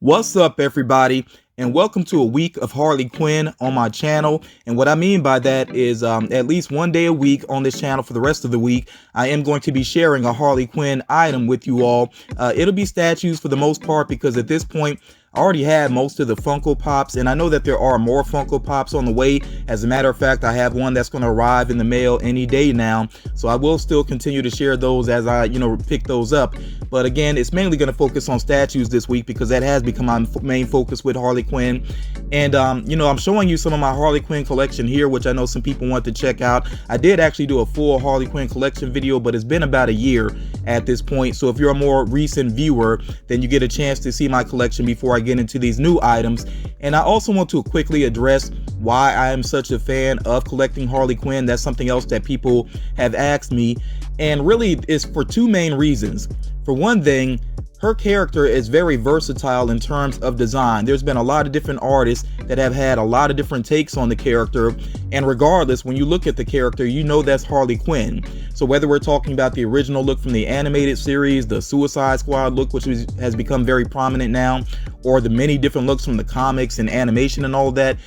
What's up, everybody, and welcome to a week of Harley Quinn on my channel. And what I mean by that is at least one day a week on this channel for the rest of the week, I am going to be sharing a Harley Quinn item with you all. It'll be statues for the most part because at this point, I already have most of the Funko Pops, and I know that there are more Funko Pops on the way. As a matter of fact, I have one that's going to arrive in the mail any day now, so I will still continue to share those as I, pick those up. But again, it's mainly going to focus on statues this week because that has become my main focus with Harley Quinn. And, I'm showing you some of my Harley Quinn collection here, which I know some people want to check out. I did actually do a full Harley Quinn collection video, but it's been about a year at this point. So if you're a more recent viewer, then you get a chance to see my collection before I get into these new items. And I also want to quickly address why I am such a fan of collecting Harley Quinn. That's something else that people have asked me, and really it's for two main reasons. For one thing, her character is very versatile in terms of design. There's been a lot of different artists that have had a lot of different takes on the character, and regardless, when you look at the character, you know that's Harley Quinn. So whether we're talking about the original look from the animated series, the Suicide Squad look, which has become very prominent now, or the many different looks from the comics and animation and all that,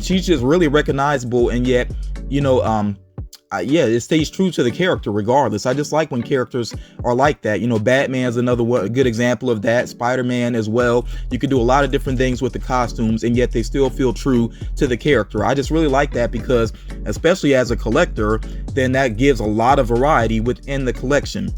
she's just really recognizable, and yet, it stays true to the character regardless. I just like when characters are like that. Batman's another one, a good example of that. Spider-Man as well. You can do a lot of different things with the costumes, and yet they still feel true to the character. I just really like that because, especially as a collector, then that gives a lot of variety within the collection.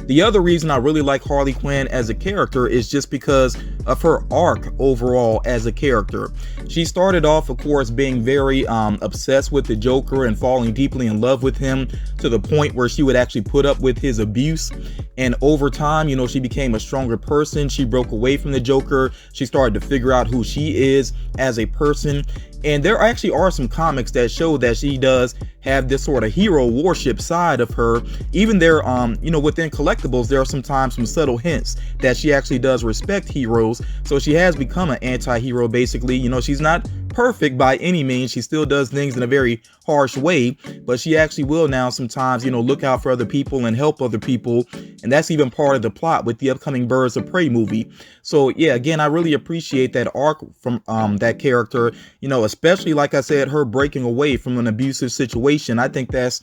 The other reason I really like Harley Quinn as a character is just because of her arc overall as a character. She started off, of course, being very obsessed with the Joker and falling deeply in love with him to the point where she would actually put up with his abuse. And over time, she became a stronger person. She broke away from the Joker. She started to figure out who she is as a person. And there actually are some comics that show that she does have this sort of hero worship side of her. Even there, within collectibles, there are sometimes some subtle hints that she actually does respect heroes. So she has become an anti-hero, basically. She's not perfect by any means. She still does things in a very harsh way, but she actually will now sometimes, look out for other people and help other people. And that's even part of the plot with the upcoming Birds of Prey movie. So yeah, again, I really appreciate that arc from that character, especially, like I said, her breaking away from an abusive situation. I think that's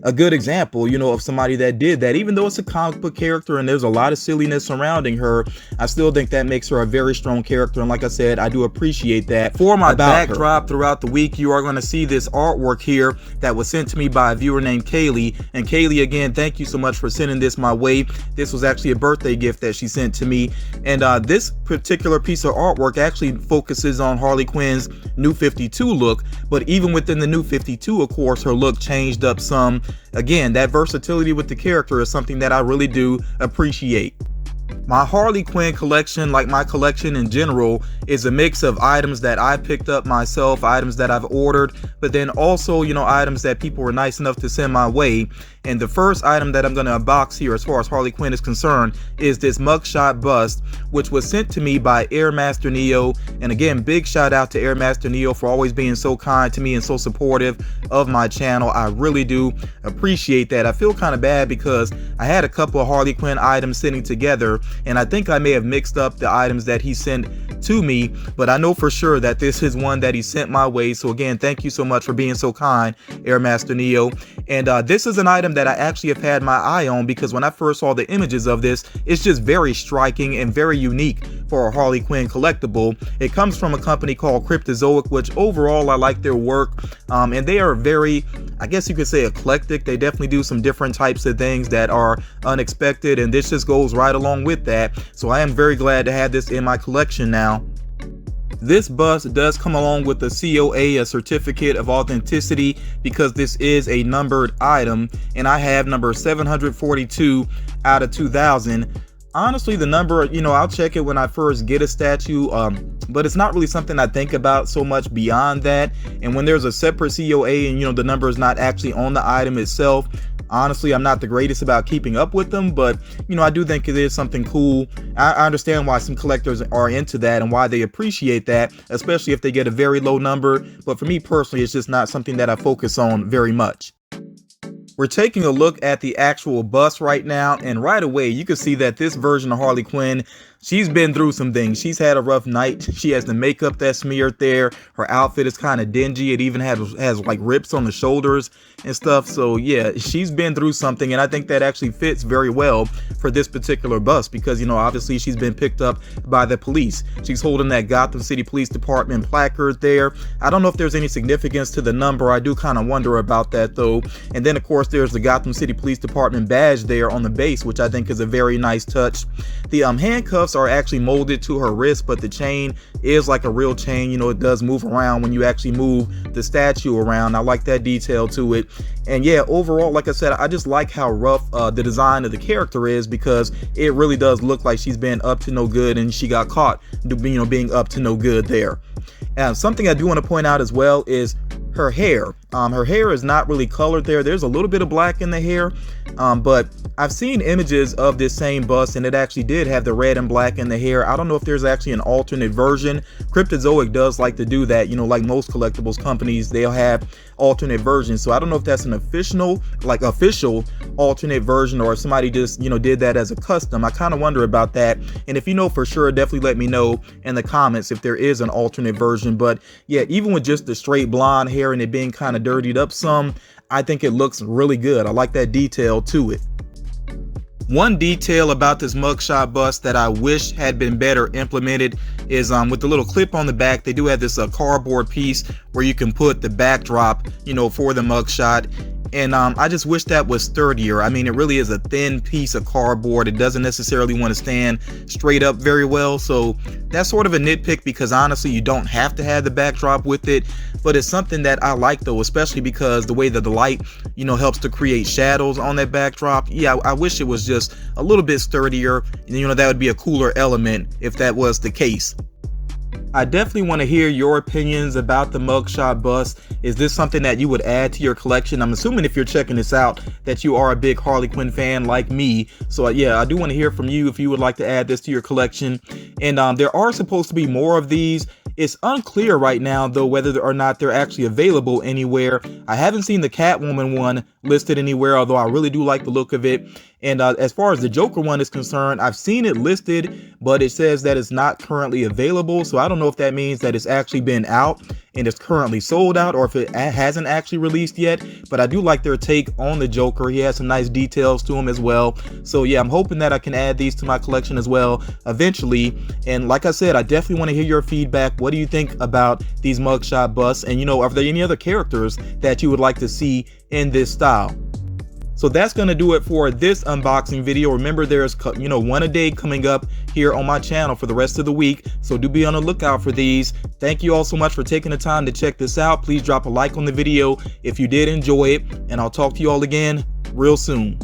a good example, of somebody that did that. Even though it's a comic book character and there's a lot of silliness surrounding her, I still think that makes her a very strong character. And like I said, I do appreciate that. For my backdrop throughout the week, you are going to see this artwork here that was sent to me by a viewer named Kaylee. And Kaylee, again, thank you so much for sending this my way. This was actually a birthday gift that she sent to me. And this particular piece of artwork actually focuses on Harley Quinn's New 52 look. But even within the New 52, of course, her look changed up some. Again, that versatility with the character is something that I really do appreciate. My Harley Quinn collection, like my collection in general, is a mix of items that I picked up myself, items that I've ordered, but then also, items that people were nice enough to send my way. And the first item that I'm going to unbox here as far as Harley Quinn is concerned is this Mugshot Bust, which was sent to me by Airmaster Neo. And again, big shout out to Airmaster Neo for always being so kind to me and so supportive of my channel. I really do appreciate that. I feel kind of bad because I had a couple of Harley Quinn items sitting together, and I think I may have mixed up the items that he sent to me, but I know for sure that this is one that he sent my way. So again, thank you so much for being so kind, Airmaster Neo. And this is an item that I actually have had my eye on because when I first saw the images of this, it's just very striking and very unique for a Harley Quinn collectible. It comes from a company called Cryptozoic, which overall I like their work, and they are very, I guess you could say, eclectic. They definitely do some different types of things that are unexpected, and this just goes right along with that. So I am very glad to have this in my collection now. This bust does come along with a COA, a certificate of authenticity, because this is a numbered item, and I have number 742 out of 2000. Honestly, the number, I'll check it when I first get a statue, but it's not really something I think about so much beyond that. And when there's a separate COA and, the number is not actually on the item itself, honestly, I'm not the greatest about keeping up with them, but I do think it is something cool. I understand why some collectors are into that and why they appreciate that, especially if they get a very low number. But for me personally, it's just not something that I focus on very much. We're taking a look at the actual bust right now, and right away you can see that this version of Harley Quinn She's been through some things. She's had a rough night. She has the makeup that's smeared there. Her outfit is kind of dingy. It even has like rips on the shoulders and stuff. So yeah, she's been through something, and I think that actually fits very well for this particular bust because, you know, obviously she's been picked up by the police. She's holding that Gotham City Police Department placard there. I don't know if there's any significance to the number. I do kind of wonder about that though. And then of course there's the Gotham City Police Department badge there on the base, which I think is a very nice touch. The handcuffs are actually molded to her wrist, but the chain is like a real chain. You know, it does move around when you actually move the statue around. I like that detail to it. And yeah, overall, like I said, I just like how rough the design of the character is because it really does look like she's been up to no good and she got caught, you know, being up to no good there. And something I do want to point out as well is her hair. Her hair is not really colored there. There's a little bit of black in the hair, but I've seen images of this same bust and it actually did have the red and black in the hair. I don't know if there's actually an alternate version. Cryptozoic does like to do that, you know, like most collectibles companies, they'll have alternate versions. So I don't know if that's an official alternate version or if somebody just, you know, did that as a custom. I kind of wonder about that. And if you know for sure, definitely let me know in the comments if there is an alternate version. But yeah, even with just the straight blonde hair and it being kind of dirtied up some, I think it looks really good. I like that detail to it. One detail about this mugshot bust that I wish had been better implemented is with the little clip on the back, they do have this cardboard piece where you can put the backdrop, you know, for the mugshot. And I just wish that was sturdier. I mean, it really is a thin piece of cardboard. It doesn't necessarily want to stand straight up very well. So that's sort of a nitpick because honestly, you don't have to have the backdrop with it. But it's something that I like though, especially because the way that the light, you know, helps to create shadows on that backdrop. Yeah, I wish it was just a little bit sturdier. And, you know, that would be a cooler element if that was the case. I definitely want to hear your opinions about the mugshot bust. Is this something that you would add to your collection? I'm assuming if you're checking this out that you are a big Harley Quinn fan like me. So yeah, I do want to hear from you if you would like to add this to your collection. And there are supposed to be more of these. It's unclear right now though whether or not they're actually available anywhere. I haven't seen the Catwoman one listed anywhere, although I really do like the look of it. And as far as the Joker one is concerned, I've seen it listed, but it says that it's not currently available. So I don't know if that means that it's actually been out and it's currently sold out, or if it hasn't actually released yet. But I do like their take on the Joker. He has some nice details to him as well. So yeah, I'm hoping that I can add these to my collection as well eventually. And like I said, I definitely want to hear your feedback. What do you think about these mugshot busts? And you know, are there any other characters that you would like to see in this style? So that's going to do it for this unboxing video. Remember, there's, you know, one a day coming up here on my channel for the rest of the week. So do be on the lookout for these. Thank you all so much for taking the time to check this out. Please drop a like on the video if you did enjoy it. And I'll talk to you all again real soon.